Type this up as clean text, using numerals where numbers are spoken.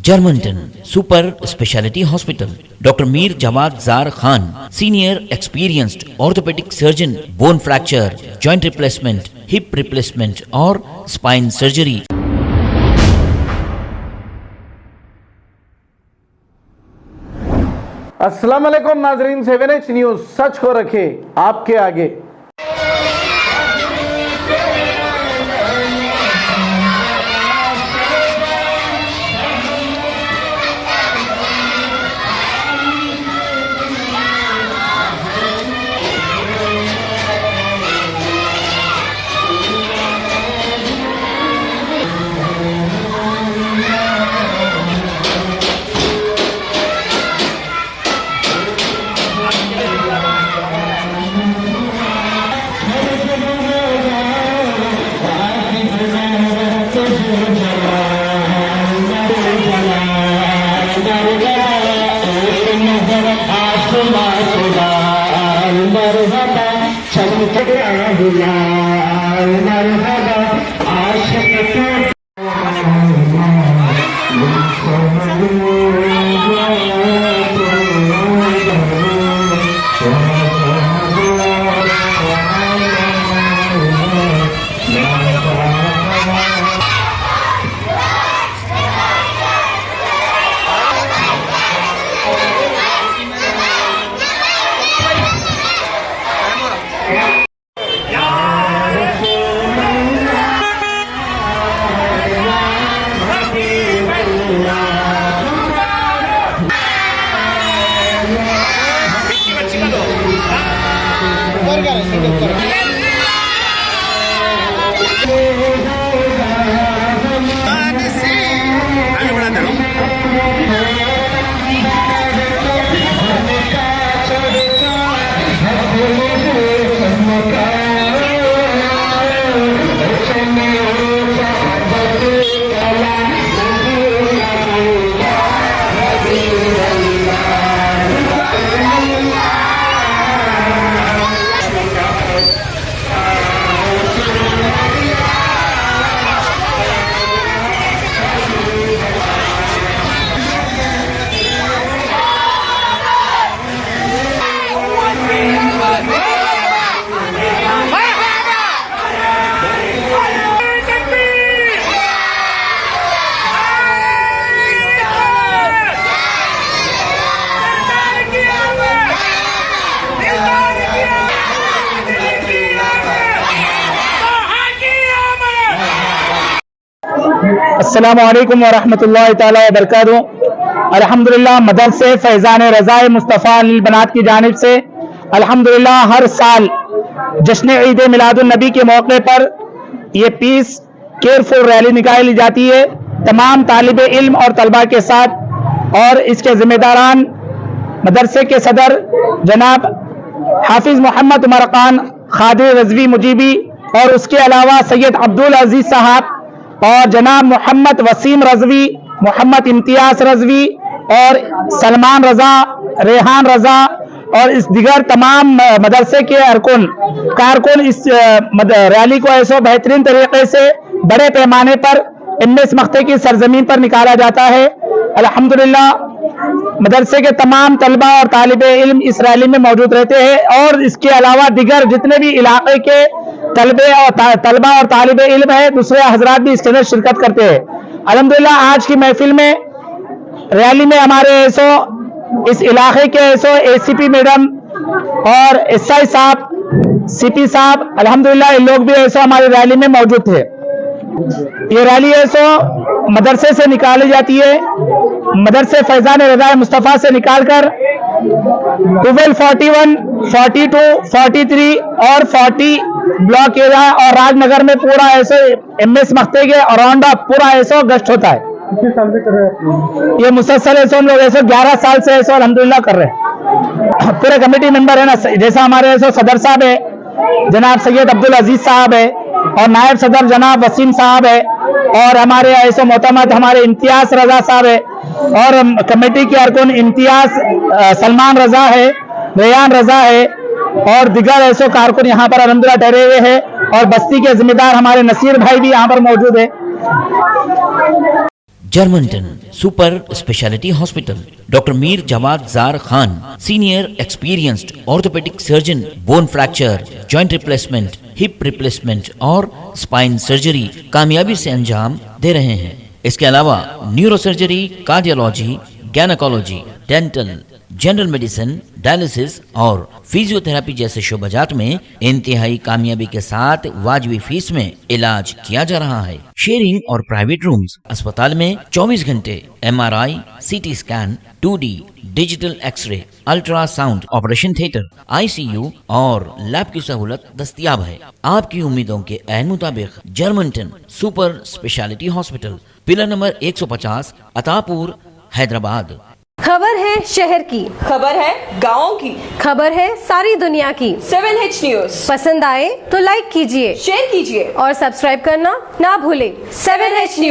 Germantown Super Speciality Hospital. Dr. Mir Jawad Zar Khan, Senior Experienced Orthopedic Surgeon, Bone Fracture, Joint Replacement, Hip Replacement or Spine Surgery. अस्सलाम वालेकुम नाजरीन, 7H news सच को रखे आपके आगे। अस्सलामु अलैकुम वरहमतुल्लाहि ताला वबरकातुहू। अल्हम्दुलिल्लाह मदरसे फैज़ान रज़ाए मुस्तफ़ा अल बनात की जानिब से अल्हम्दुलिल्लाह हर साल जश्न ईद मिलादुन नबी के मौके पर ये पीस केयरफुल रैली निकाली जाती है तमाम तालिबे इल्म और तलबा के साथ। और इसके जिम्मेदारान मदरसे के सदर जनाब हाफिज मोहम्मद उमर खान खादी रजवी मुजीबी और उसके अलावा सैयद अब्दुल अजीज साहब और जनाब मोहम्मद वसीम रजवी, मोहम्मद इम्तियाज रजवी और सलमान रजा, रेहान रजा और इस दिगर तमाम मदरसे के कारकुन इस रैली को ऐसे बेहतरीन तरीके से बड़े पैमाने पर एमएस मख्ते की सरजमीन पर निकाला जाता है। अल्हम्दुलिल्लाह मदरसे के तमाम तलबा और तालिबे इल्म इस रैली में मौजूद रहते हैं और इसके अलावा दिगर जितने भी इलाके के तलबा और तालिबे इल्म है दूसरे हजरात भी इसके अंदर शिरकत करते हैं। अल्हम्दुलिल्लाह आज की महफिल में रैली में हमारे ऐसो इस इलाके के ऐसो एसीपी मैडम और एसआई साहब, सीपी साहब, अल्हम्दुलिल्लाह इन लोग भी ऐसो हमारी रैली में मौजूद थे। ये रैली ऐसो मदरसे से निकाली जाती है, मदरसे फैज़ान रज़ाए मुस्तफ़ा से निकालकर 12, 41, 42, 43 और 40 ब्लॉक एरिया और राजनगर में पूरा ऐसे एमएस मख्ते के अराउंड पूरा ऐसा गश्त होता है। कितने साल से कर रहे हैं? ये मुसलसल ऐसे हम लोग ऐसे 11 साल से ऐसे अल्हम्दुलिल्लाह कर रहे हैं। पूरे कमेटी मेंबर है ना, जैसा हमारे ऐसे सदर साहब है जनाब सैयद अब्दुल अजीज साहब है और नायब सदर जनाब वसीम साहब है और हमारे ऐसे मोहतमद हमारे इम्तियाज रजा साहब है और कमेटी के अरकुन इम्तियाज सलमान रजा है, रेयान रजा है और दिगर ऐसे कारकुन यहाँ पर अल्हम्दुलिल्लाह ठहरे हुए हैं और बस्ती के जिम्मेदार हमारे नसीर भाई भी यहाँ पर मौजूद है। Germantown super speciality hospital, doctor Mir Jamat Jar Khan, senior experienced orthopaedic surgeon, bone fracture, joint replacement, hip replacement और स्पाइन सर्जरी कामयाबी से अंजाम दे रहे हैं। इसके अलावा neurosurgery, cardiology, gynaecology, dental, general medicine, dialysis और फिजियोथेरेपी जैसे शोबाजात में इंतहाई कामयाबी के साथ वाजबी फीस में इलाज किया जा रहा है। शेयरिंग और प्राइवेट रूम्स, अस्पताल में 24 घंटे MRI, CT scan, 2D digital x-ray, ultrasound, operation theatre, ICU और लैब की सहूलत दस्तयाब है। आपकी उम्मीदों के ऐन मुताबिक Germanten super speciality hospital, pillar number 150, Attapur, Hyderabad. खबर है शहर की, खबर है गाँव की, खबर है सारी दुनिया की। 7H न्यूज पसंद आए तो लाइक कीजिए, शेयर कीजिए और सब्सक्राइब करना ना भूलें। 7H news.